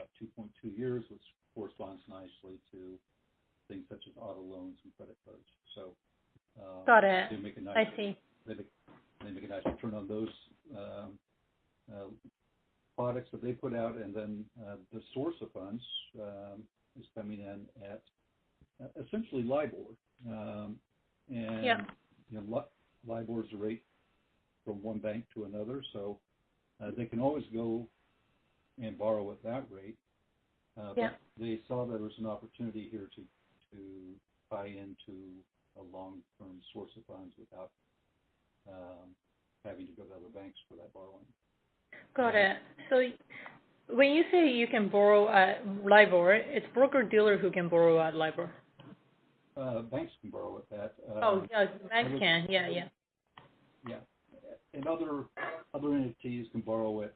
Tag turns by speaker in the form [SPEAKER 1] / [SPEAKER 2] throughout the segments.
[SPEAKER 1] about 2.2 years, which corresponds nicely to things such as auto loans and credit cards. So
[SPEAKER 2] got it.
[SPEAKER 1] they make a nice,
[SPEAKER 2] I see.
[SPEAKER 1] They make a nice return on those products that they put out, and then the source of funds is coming in at essentially LIBOR, and LIBOR is a rate from one bank to another, so they can always go and borrow at that rate. But they saw there was an opportunity here to tie into a long-term source of funds without having to go to other banks for that borrowing.
[SPEAKER 2] Got it. So when you say you can borrow at LIBOR, it's broker-dealer who can borrow at LIBOR.
[SPEAKER 1] Banks can borrow at that.
[SPEAKER 2] Banks can. Yeah.
[SPEAKER 1] And other entities can borrow at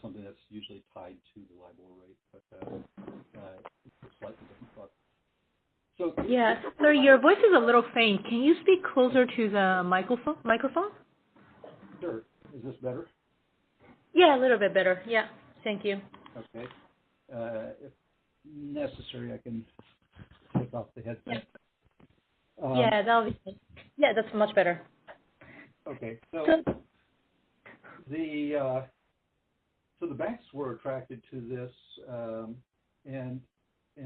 [SPEAKER 1] something that's usually tied to the LIBOR rate, but it's slightly different product. So
[SPEAKER 2] sorry, your voice is a little faint. Can you speak closer to the microphone?
[SPEAKER 1] Sure. Is this better?
[SPEAKER 2] Yeah, a little bit better. Yeah. Thank you.
[SPEAKER 1] Okay. If necessary, I can take off the headset.
[SPEAKER 2] That'll be good. Yeah, that's much better.
[SPEAKER 1] Okay. So the banks were attracted to this, and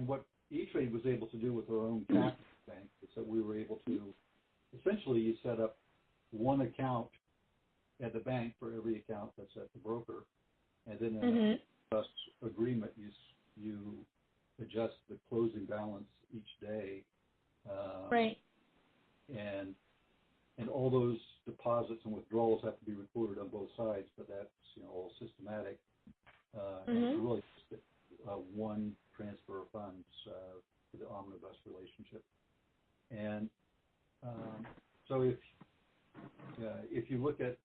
[SPEAKER 1] what E-Trade was able to do with their own captive bank is that we were able to essentially you set up one account at the bank for every account that's at the broker, and then in a agreement you adjust the closing balance each day,
[SPEAKER 2] right?
[SPEAKER 1] And all those deposits and withdrawals have to be recorded on both sides, but that's all systematic. And it's really just one transfer of funds to the omnibus relationship. And so if you look at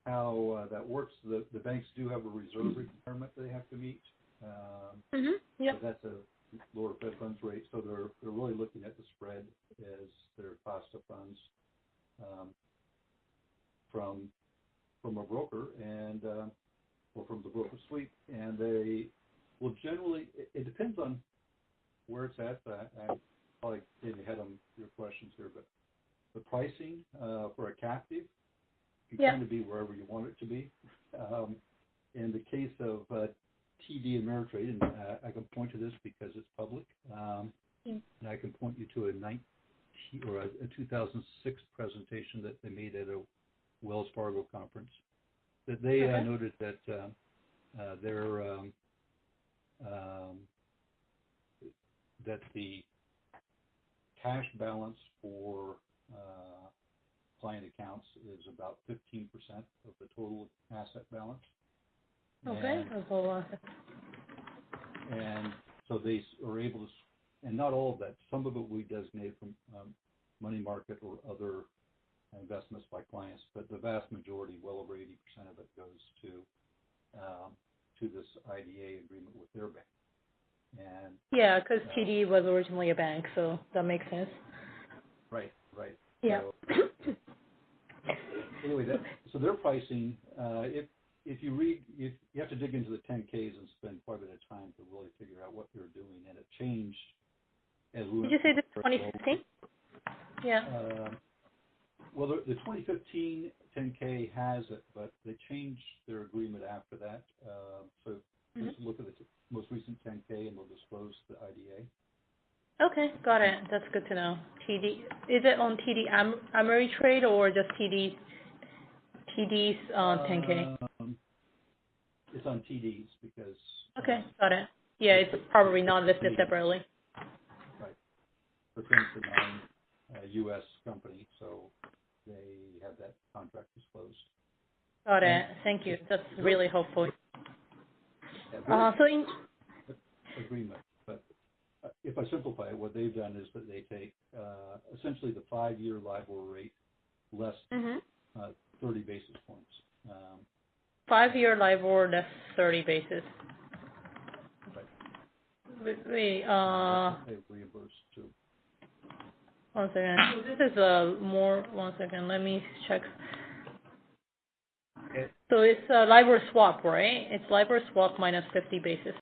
[SPEAKER 1] how that works, the banks do have a reserve requirement they have to meet. So that's a lower Fed funds rate. So they're really looking at the spread as their cost of funds from a broker and or from the broker sweep, and they will generally. It depends on where it's at. I probably getting ahead on your questions here, but the pricing for a captive can kind of be wherever you want it to be. In the case of TD Ameritrade, and I can point to this because it's public, and I can point you to a 2006 presentation that they made at a Wells Fargo conference. That they noted that that the cash balance for client accounts is about 15% of the total asset balance.
[SPEAKER 2] Okay.
[SPEAKER 1] And so they are able to, and not all of that. Some of it we designate from money market or other investments by clients, but the vast majority, well over 80% of it, goes to this IDA agreement with their bank. And
[SPEAKER 2] because TD was originally a bank, so that makes sense.
[SPEAKER 1] Right.
[SPEAKER 2] Yeah.
[SPEAKER 1] So, anyway, so their pricing, if you read, you have to dig into the 10Ks and spend quite a bit of time to really figure out what they're doing, and it changed as we went.
[SPEAKER 2] Did you say this is 2015? Yeah.
[SPEAKER 1] Well, the 2015 10K has it, but they changed their agreement after that. So let's look at the most recent 10K, and they'll disclose the IDA.
[SPEAKER 2] Okay, got it. That's good to know. TD, is it on TD Ameritrade or just TD's 10K?
[SPEAKER 1] It's on TDs because.
[SPEAKER 2] Okay, got it. Yeah, it's probably not listed separately.
[SPEAKER 1] Right. Pertains to non-U.S. company, so they have that contract disclosed.
[SPEAKER 2] Got it. Thank you. That's really helpful.
[SPEAKER 1] Agreement, but if I simplify it, what they've done is that they take essentially the 5-year LIBOR rate less 30 basis points.
[SPEAKER 2] 5-year LIBOR less 30 basis.
[SPEAKER 1] Right.
[SPEAKER 2] Wait.
[SPEAKER 1] They reimburse too.
[SPEAKER 2] One second. This is more. One second. Let me check. So it's a LIBOR swap, right? It's LIBOR swap minus 50 basis